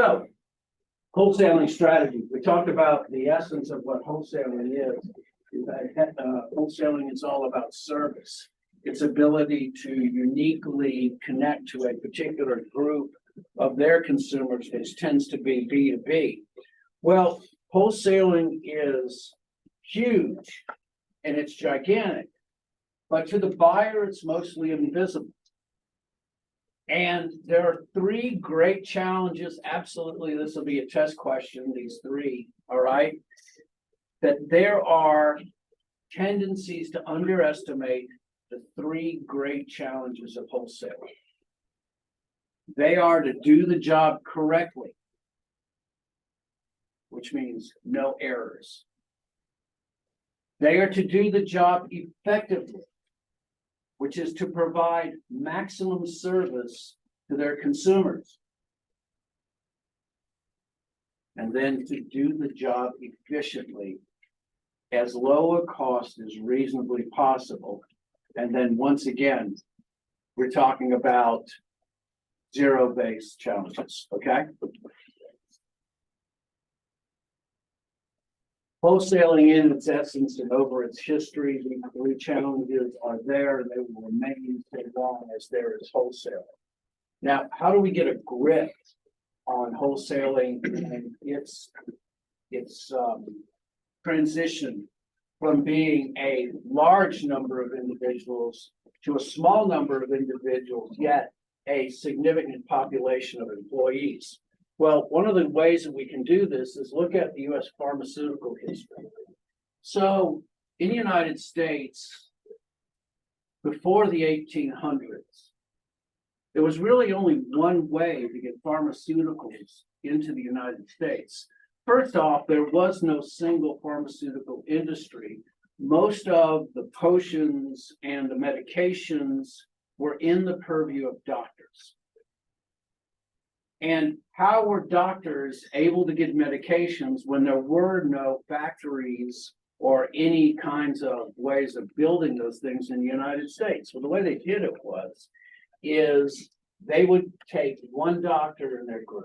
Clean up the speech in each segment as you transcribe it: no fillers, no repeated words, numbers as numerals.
So, wholesaling strategy. We talked about the essence of what wholesaling is. Wholesaling is all about service. Its ability to uniquely connect to a particular group of their consumers, which tends to be B2B. Well, wholesaling is huge and it's gigantic, but to the buyer, it's mostly invisible. And there are three great challenges. Absolutely, this will be a test question, these three, all right? That there are tendencies to underestimate the three great challenges of wholesaling. They are to do the job correctly, which means no errors. They are to do the job effectively, which is to provide maximum service to their consumers. And then to do the job efficiently, as low a cost as reasonably possible. And then once again, we're talking about zero-based challenges, okay? Wholesaling in its essence and over its history, these three challenges are there and they will remain so long as there is wholesaling. Now, how do we get a grip on wholesaling and its transition from being a large number of individuals to a small number of individuals, yet a significant population of employees? Well, one of the ways that we can do this is look at the U.S. pharmaceutical history. So in the United States, before the 1800s, there was really only one way to get pharmaceuticals into the United States. First off, there was no single pharmaceutical industry. Most of the potions and the medications were in the purview of doctors. And how were doctors able to get medications when there were no factories or any kinds of ways of building those things in the United States? Well, the way they did it is they would take one doctor in their group.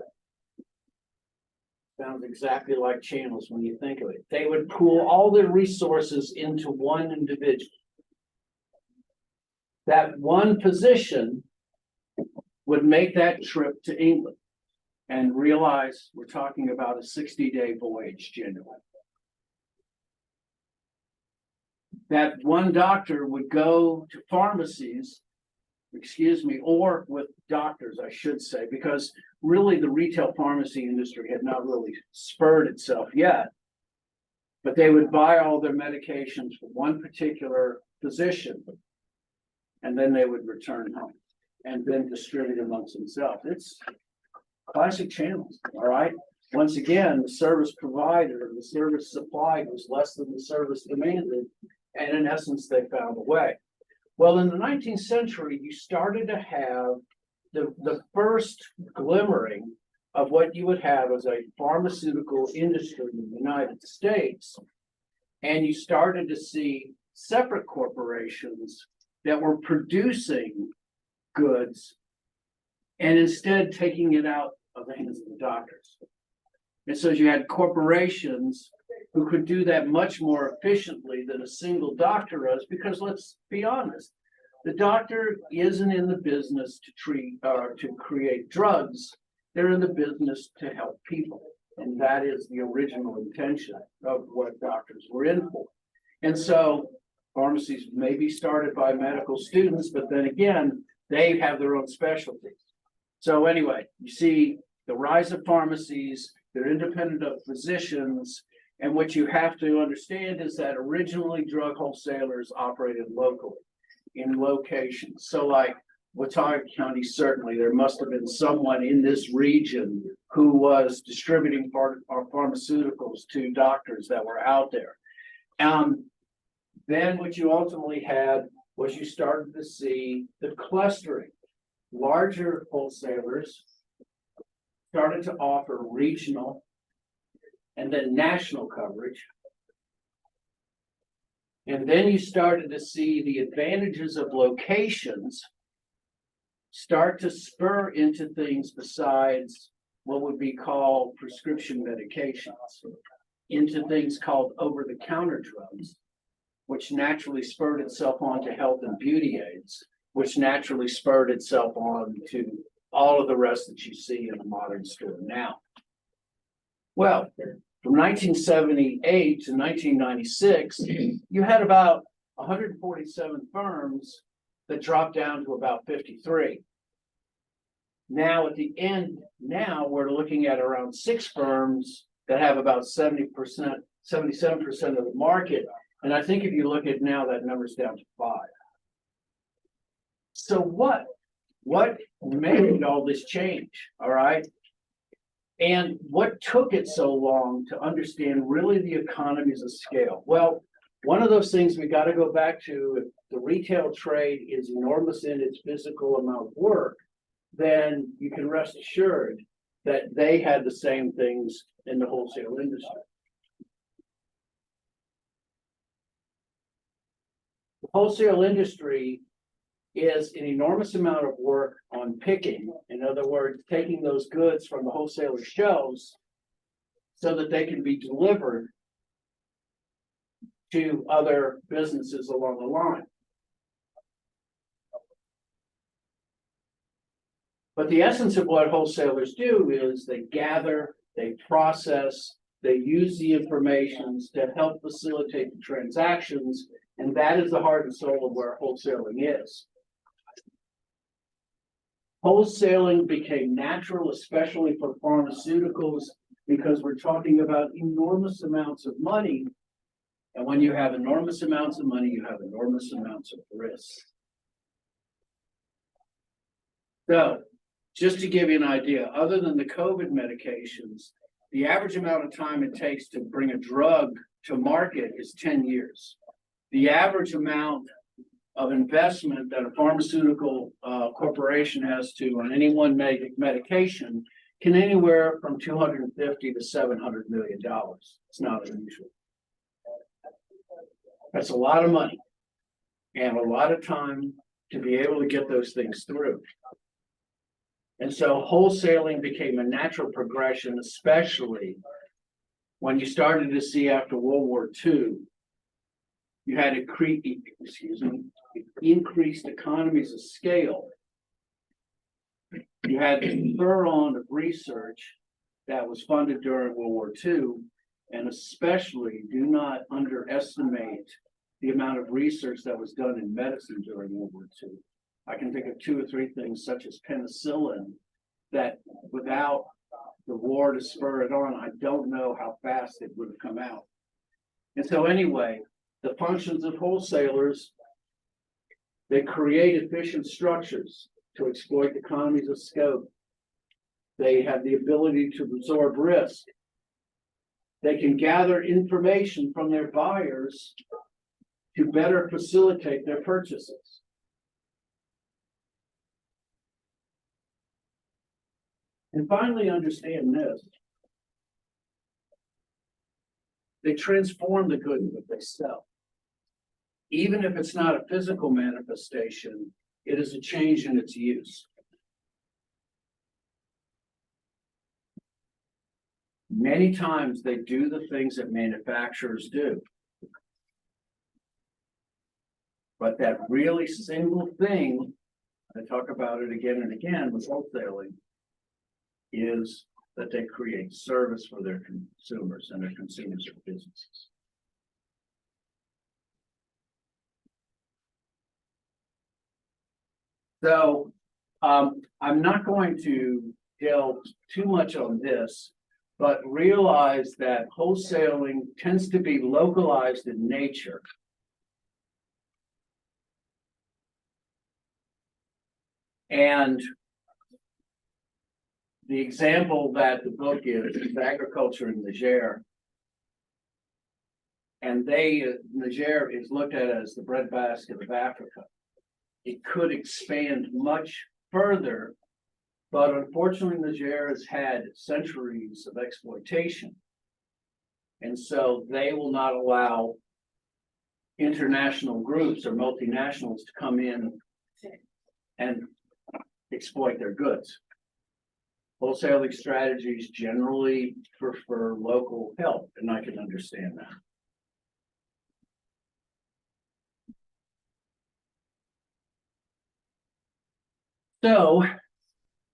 Sounds exactly like channels when you think of it. They would pool all their resources into one individual. That one physician would make that trip to England and realize we're talking about a 60-day voyage generally. That one doctor would go to pharmacies, or with doctors, I should say, because really the retail pharmacy industry had not really spurred itself yet. But they would buy all their medications from one particular physician, and then they would return home and then distribute amongst themselves. It's classic channels, all right? Once again, the service provider, the service supplied was less than the service demanded, and in essence, they found a way. Well, in the 19th century, you started to have the first glimmering of what you would have as a pharmaceutical industry in the United States, and you started to see separate corporations that were producing goods and instead taking it out of the hands of the doctors. And so you had corporations who could do that much more efficiently than a single doctor does, because let's be honest, the doctor isn't in the business to treat or to create drugs. They're in the business to help people. And that is the original intention of what doctors were in for. And so pharmacies may be started by medical students, but then again, they have their own specialties. So anyway, you see the rise of pharmacies, they're independent of physicians, and what you have to understand is that originally drug wholesalers operated locally in locations. So like Watauga County, certainly there must have been someone in this region who was distributing pharmaceuticals to doctors that were out there. Then what you ultimately had was you started to see the clustering. Larger wholesalers started to offer regional and then national coverage. And then you started to see the advantages of locations start to spur into things besides what would be called prescription medications into things called over-the-counter drugs, which naturally spurred itself on to health and beauty aids, which naturally spurred itself on to all of the rest that you see in a modern store now. Well, from 1978 to 1996, you had about 147 firms that dropped down to about 53. Now at the end, now we're looking at around 6 firms that have about 70%, 77% of the market. And I think if you look at now, that number's down to 5. So what made all this change? All right. And what took it so long to understand really the economies of scale? Well, one of those things we got to go back to, if the retail trade is enormous in its physical amount of work, then you can rest assured that they had the same things in the wholesale industry. The wholesale industry is an enormous amount of work on picking. In other words, taking those goods from the wholesaler shelves so that they can be delivered to other businesses along the line. But the essence of what wholesalers do is they gather, they process, they use the information to help facilitate the transactions, and that is the heart and soul of where wholesaling is. Wholesaling became natural, especially for pharmaceuticals, because we're talking about enormous amounts of money. And when you have enormous amounts of money, you have enormous amounts of risk. So, just to give you an idea, other than the COVID medications, the average amount of time it takes to bring a drug to market is 10 years. The average amount of investment that a pharmaceutical corporation has to on any one medication can anywhere from $250 to $700 million. It's not unusual. That's a lot of money and a lot of time to be able to get those things through. And so wholesaling became a natural progression, especially when you started to see after World War II, you had increased economies of scale. You had the thorough of research that was funded during World War II, and especially do not underestimate the amount of research that was done in medicine during World War II. I can think of 2 or 3 things, such as penicillin, that without the war to spur it on, I don't know how fast it would have come out. And so anyway, the functions of wholesalers, they create efficient structures to exploit economies of scope. They have the ability to absorb risk. They can gather information from their buyers to better facilitate their purchases. And finally, understand this. They transform the goods that they sell. Even if it's not a physical manifestation, it is a change in its use. Many times they do the things that manufacturers do. But that really single thing, I talk about it again and again with wholesaling, is that they create service for their consumers, and their consumers are businesses. So I'm not going to delve too much on this, but realize that wholesaling tends to be localized in nature. And the example that the book is agriculture in Niger. And Niger is looked at as the breadbasket of Africa. It could expand much further, but unfortunately Niger has had centuries of exploitation. And so they will not allow international groups or multinationals to come in and exploit their goods. Wholesaling strategies generally prefer local help, and I can understand that. So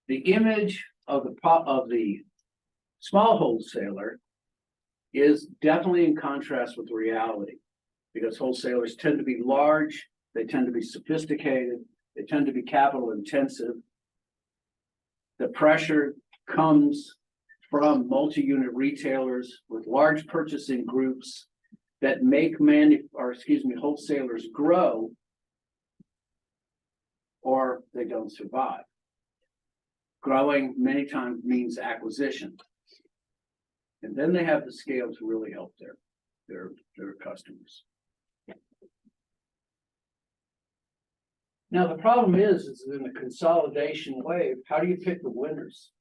the image of the small wholesaler is definitely in contrast with reality, because wholesalers tend to be large, they tend to be sophisticated, they tend to be capital intensive. The pressure comes from multi-unit retailers with large purchasing groups that make wholesalers grow, or they don't survive. Growing many times means acquisition. And then they have the scale to really help their customers. Now, the problem is in the consolidation wave, how do you pick the winners?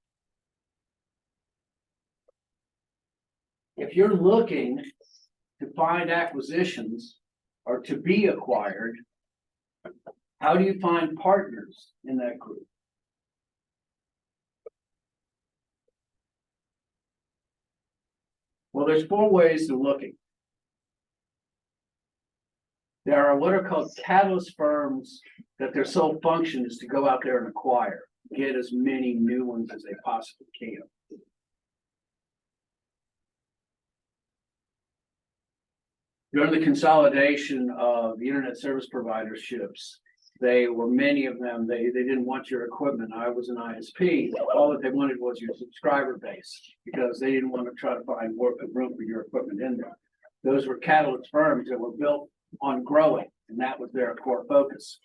If you're looking to find acquisitions or to be acquired, how do you find partners in that group? Well, there's 4 ways to looking. There are what are called catalyst firms that their sole function is to go out there and acquire, get as many new ones as they possibly can. During the consolidation of the internet service providerships, many of them, they didn't want your equipment. I was an ISP. All that they wanted was your subscriber base, because they didn't want to try to find room for your equipment in there. Those were catalyst firms that were built on growing, and that was their core focus.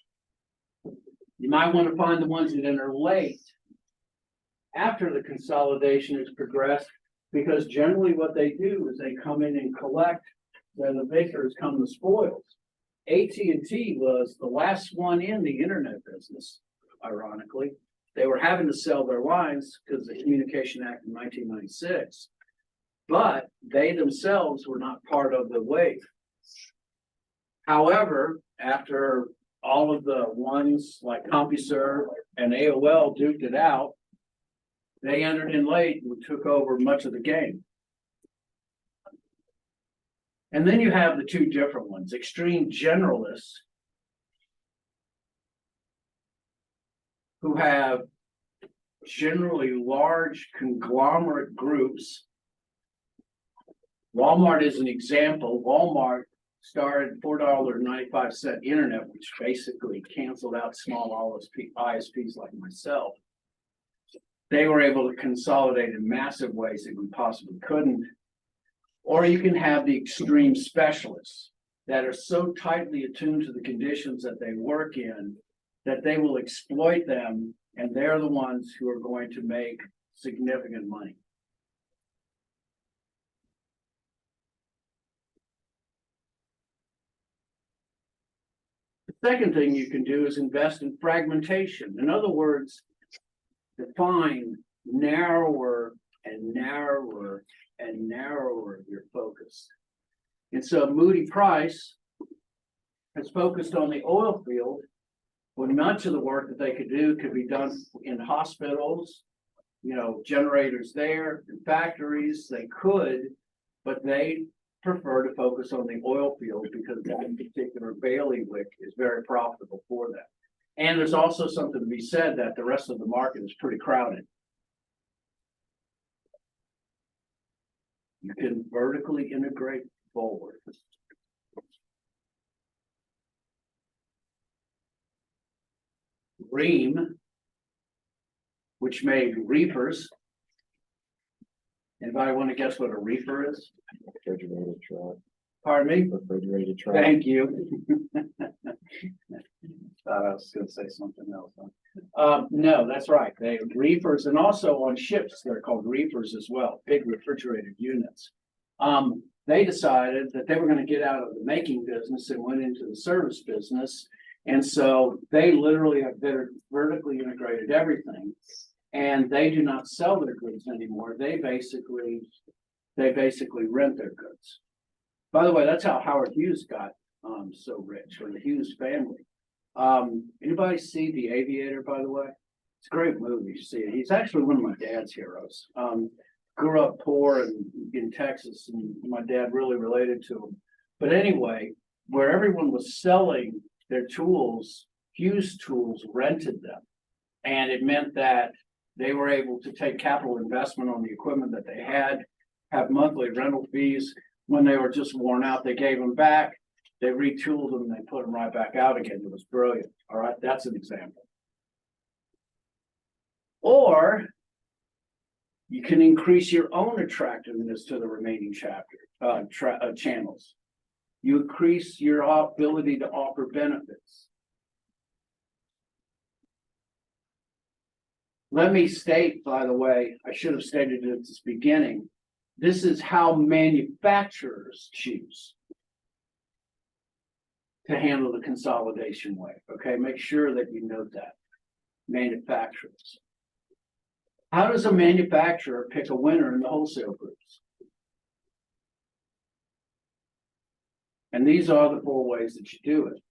You might want to find the ones that enter late after the consolidation has progressed, because generally what they do is they come in and collect, then the victors come the spoils. AT&T was the last one in the internet business, ironically. They were having to sell their lines because of the Communication Act in 1996, but they themselves were not part of the wave. However, after all of the ones like CompuServe and AOL duked it out, they entered in late and took over much of the game. And then you have the 2 different ones, extreme generalists, who have generally large conglomerate groups. Walmart is an example. Walmart started $4.95 internet, which basically canceled out small ISPs like myself. They were able to consolidate in massive ways that we possibly couldn't. Or you can have the extreme specialists that are so tightly attuned to the conditions that they work in that they will exploit them, and they're the ones who are going to make significant money. The second thing you can do is invest in fragmentation. In other words, define narrower and narrower and narrower your focus. And so Moody Price has focused on the oil field, when much of the work that they could do could be done in hospitals, generators there, in factories. They could, but they prefer to focus on the oil field because that particular bailiwick is very profitable for them. And there's also something to be said that the rest of the market is pretty crowded. You can vertically integrate forward. Ream, which made reefers. Anybody want to guess what a reefer is? Refrigerated truck. Pardon me? Refrigerated truck. Thank you. I was going to say something else. No, that's right. They reefers, and also on ships, they're called reefers as well, big refrigerated units. They decided that they were going to get out of the making business and went into the service business. And so they literally have vertically integrated everything, and they do not sell their goods anymore. They basically rent their goods. By the way, that's how Howard Hughes got so rich, or the Hughes family. Anybody see The Aviator, by the way? It's a great movie. You see it. He's actually one of my dad's heroes. Grew up poor in Texas, and my dad really related to him. But anyway, where everyone was selling their tools, Hughes Tools rented them. And it meant that they were able to take capital investment on the equipment that they had, have monthly rental fees. When they were just worn out, they gave them back. They retooled them and they put them right back out again. It was brilliant. All right, that's an example. Or you can increase your own attractiveness to the remaining channels. You increase your ability to offer benefits. Let me state, by the way, I should have stated it at the beginning, this is how manufacturers choose to handle the consolidation way. Okay, make sure that you note that. Manufacturers. How does a manufacturer pick a winner in the wholesale groups? And these are the 4 ways that you do it.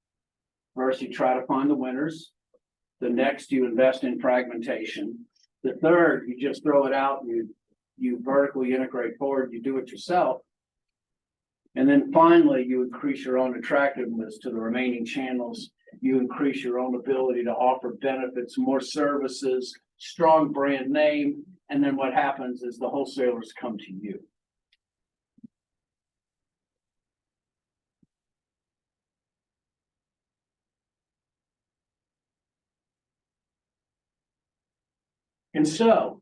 First, you try to find the winners. The next, you invest in fragmentation. The third, you just throw it out and you vertically integrate forward, you do it yourself. And then finally, you increase your own attractiveness to the remaining channels. You increase your own ability to offer benefits, more services, strong brand name. And then what happens is the wholesalers come to you. And so,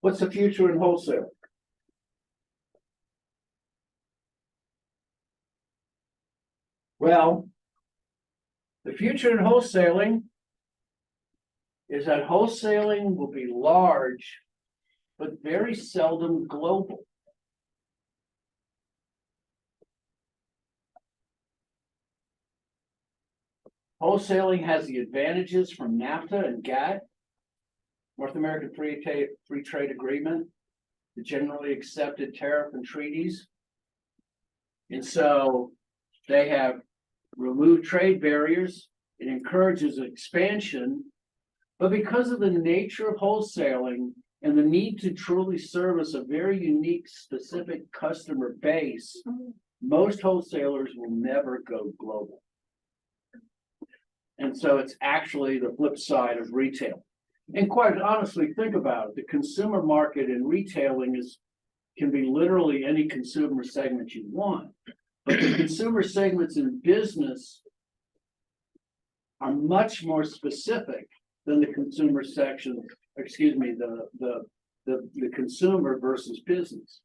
what's the future in wholesale? Well, the future in wholesaling is that wholesaling will be large, but very seldom global. Wholesaling has the advantages from NAFTA and GATT, North American Free Trade Agreement, the generally accepted tariff and treaties. And so they have removed trade barriers. It encourages expansion. But because of the nature of wholesaling and the need to truly service a very unique, specific customer base, most wholesalers will never go global. And so it's actually the flip side of retail. And quite honestly, think about it. The consumer market in retailing can be literally any consumer segment you want. But the consumer segments in business are much more specific than the consumer section, the consumer versus business.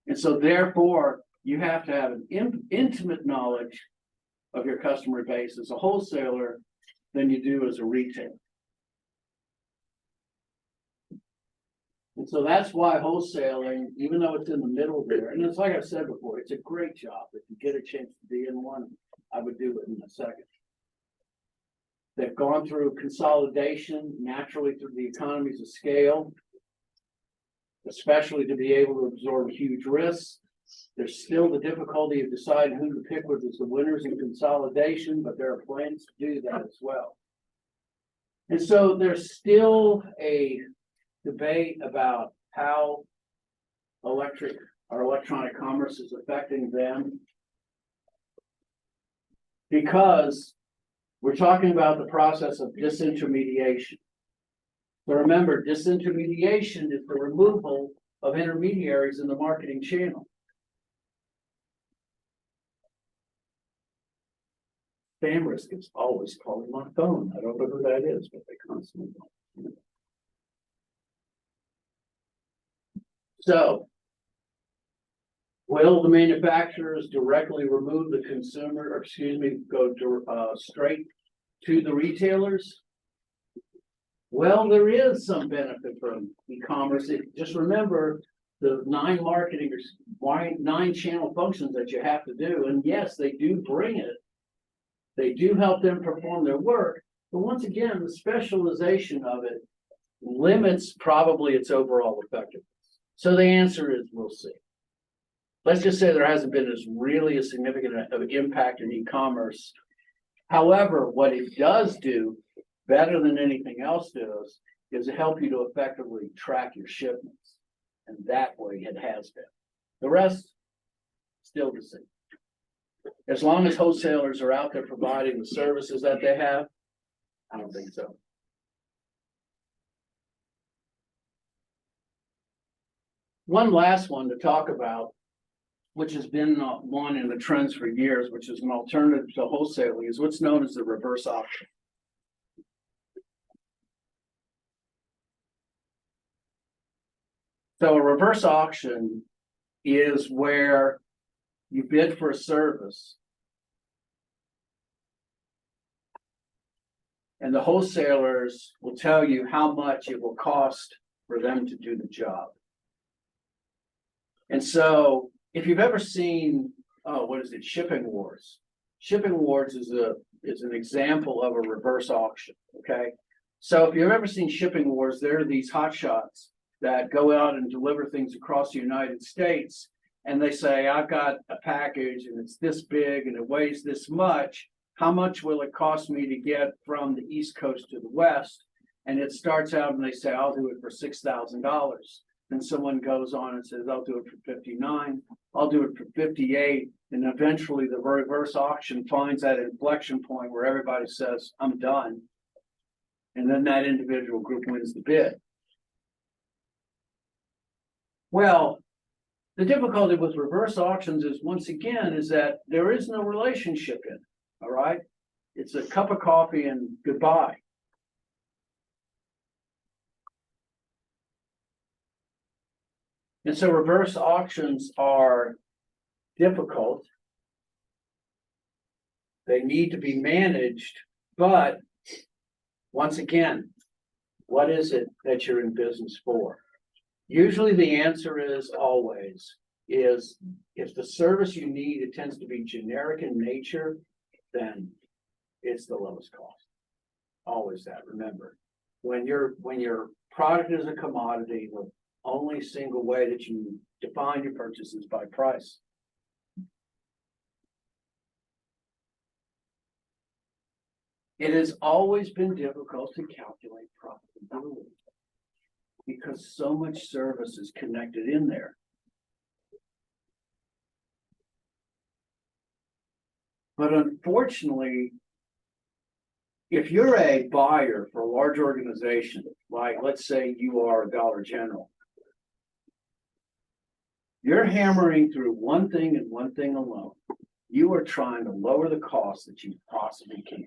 And so therefore, you have to have an intimate knowledge of your customer base as a wholesaler than you do as a retailer. And so that's why wholesaling, even though it's in the middle there, and it's like I've said before, it's a great job. If you get a chance to be in one, I would do it in a second. They've gone through consolidation naturally through the economies of scale, especially to be able to absorb huge risks. There's still the difficulty of deciding who to pick with as the winners in consolidation, but there are plans to do that as well. And so there's still a debate about how electronic commerce is affecting them, because we're talking about the process of disintermediation. So remember, disintermediation is the removal of intermediaries in the marketing channel. Spam risk is always calling my phone. I don't know who that is, but they constantly call. So, will the manufacturers directly remove the consumer, or go straight to the retailers? Well, there is some benefit from e-commerce. Just remember the 9 channel functions that you have to do. And yes, they do bring it. They do help them perform their work. But once again, the specialization of it limits probably its overall effectiveness. So the answer is we'll see. Let's just say there hasn't been really a significant impact in e-commerce. However, what it does do better than anything else does, is to help you to effectively track your shipments. And that way it has been. The rest, still the same. As long as wholesalers are out there providing the services that they have, I don't think so. One last one to talk about, which has been one in the trends for years, which is an alternative to wholesaling, is what's known as the reverse auction. So a reverse auction is where you bid for a service and the wholesalers will tell you how much it will cost for them to do the job. And so if you've ever seen, Shipping Wars. Shipping Wars is an example of a reverse auction, okay? So if you've ever seen Shipping Wars, there are these hotshots that go out and deliver things across the United States. And they say, I've got a package and it's this big and it weighs this much. How much will it cost me to get from the East Coast to the West? And it starts out and they say, I'll do it for $6,000. Then someone goes on and says, I'll do it for $59,000. I'll do it for $58,000. And eventually the reverse auction finds that inflection point where everybody says, I'm done. And then that individual group wins the bid. Well, the difficulty with reverse auctions is, once again, is that there is no relationship in it, all right? It's a cup of coffee and goodbye. And so reverse auctions are difficult. They need to be managed, but once again, what is it that you're in business for? Usually the answer is always, is if the service you need, it tends to be generic in nature, then it's the lowest cost. Always that, remember. When your product is a commodity, the only single way that you define your purchase is by price. It has always been difficult to calculate profitability because so much service is connected in there. But unfortunately, if you're a buyer for a large organization, like let's say you are a Dollar General, you're hammering through one thing and one thing alone. You are trying to lower the cost that you possibly can.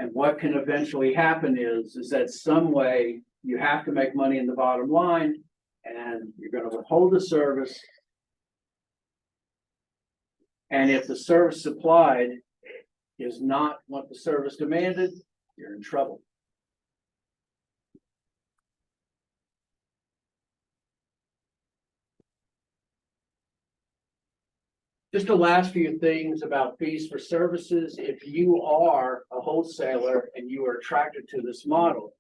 And what can eventually happen is that some way you have to make money in the bottom line and you're going to withhold the service. And if the service supplied is not what the service demanded, you're in trouble. Just the last few things about fees for services. If you are a wholesaler and you are attracted to this model,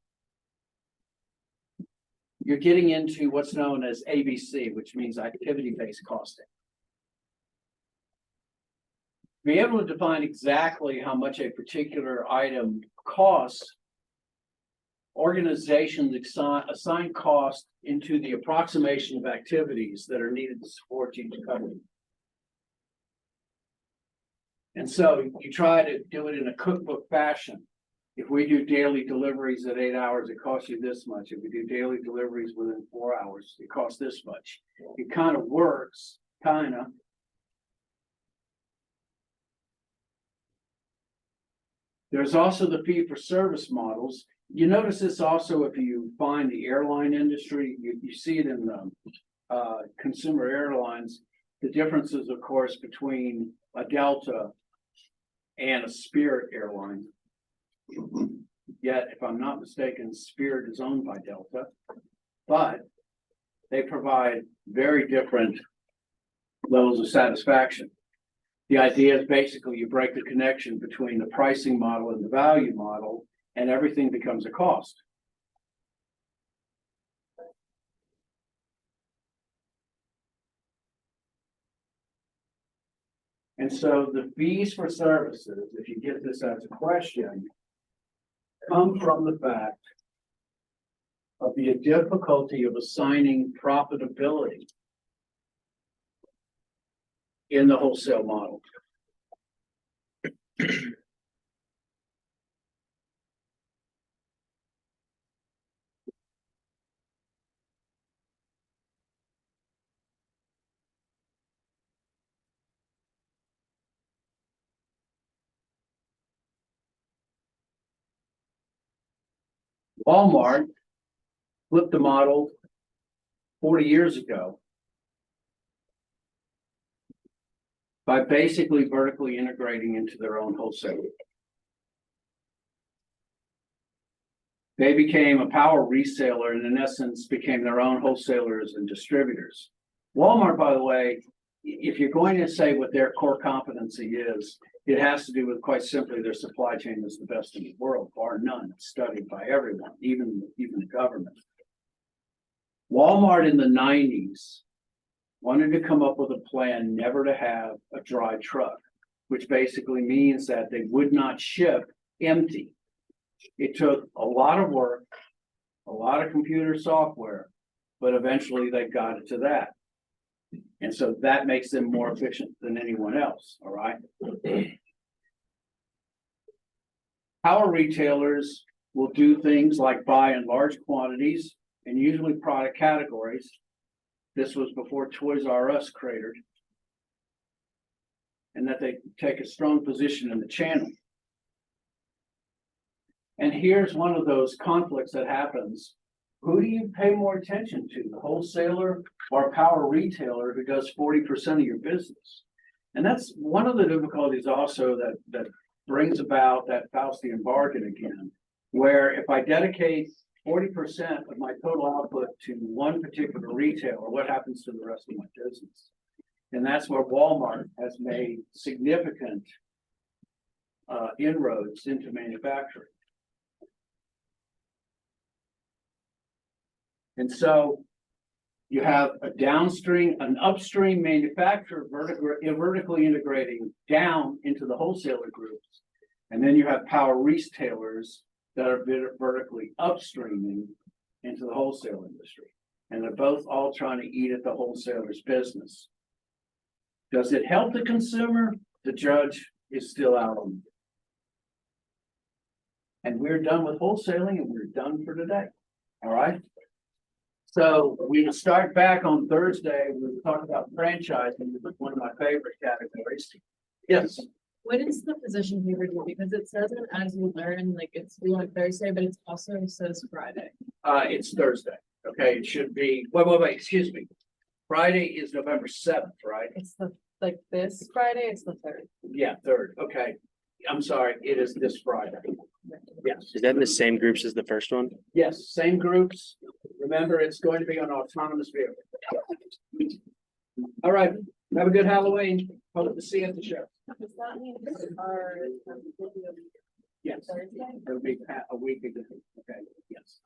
you're getting into what's known as ABC, which means activity-based costing. Be able to define exactly how much a particular item costs, organizations assign cost into the approximation of activities that are needed to support each company. And so you try to do it in a cookbook fashion. If we do daily deliveries at 8 hours, it costs you this much. If we do daily deliveries within 4 hours, it costs this much. It kind of works, kind of. There's also the fee for service models. You notice this also if you find the airline industry, you see it in the consumer airlines. The differences, of course, between a Delta and a Spirit airline. Yet, if I'm not mistaken, Spirit is owned by Delta, but they provide very different levels of satisfaction. The idea is basically you break the connection between the pricing model and the value model, and everything becomes a cost. And so the fees for services, if you get this as a question, come from the fact of the difficulty of assigning profitability in the wholesale model. Walmart flipped the model 40 years ago by basically vertically integrating into their own wholesaler. They became a power reseller and in essence became their own wholesalers and distributors. Walmart, by the way, if you're going to say what their core competency is, it has to do with quite simply their supply chain is the best in the world, bar none. It's studied by everyone, even the government. Walmart in the 90s wanted to come up with a plan never to have a dry truck, which basically means that they would not ship empty. It took a lot of work, a lot of computer software, but eventually they got it to that. And so that makes them more efficient than anyone else, all right? Power retailers will do things like buy in large quantities and usually product categories. This was before Toys R Us cratered. And that they take a strong position in the channel. And here's one of those conflicts that happens. Who do you pay more attention to, the wholesaler or power retailer who does 40% of your business? And that's one of the difficulties also that brings about that Faustian bargain again, where if I dedicate 40% of my total output to one particular retailer, what happens to the rest of my business? And that's where Walmart has made significant inroads into manufacturing. And so you have an upstream manufacturer vertically integrating down into the wholesaler groups. And then you have power retailers that are vertically upstreaming into the wholesale industry. And they're both all trying to eat at the wholesaler's business. Does it help the consumer? The judge is still out on it. And we're done with wholesaling and we're done for today. All right. So we will start back on Thursday. We'll talk about franchising, which is one of my favorite categories. Yes. What is the position paper do? Because it says it as you learn, like it's due on Thursday, but it also says Friday. It's Thursday. Okay, it should be, wait, excuse me. Friday is November 7th, right? It's like this Friday, it's the 3rd. Yeah, 3rd. Okay. I'm sorry, it is this Friday. Yes. Is that in the same groups as the first one? Yes, same groups. Remember, it's going to be on autonomous vehicle. All right, have a good Halloween. Hope to see you at the show. Does that mean our Yes, Thursday? it'll be a week ago. Okay, yes.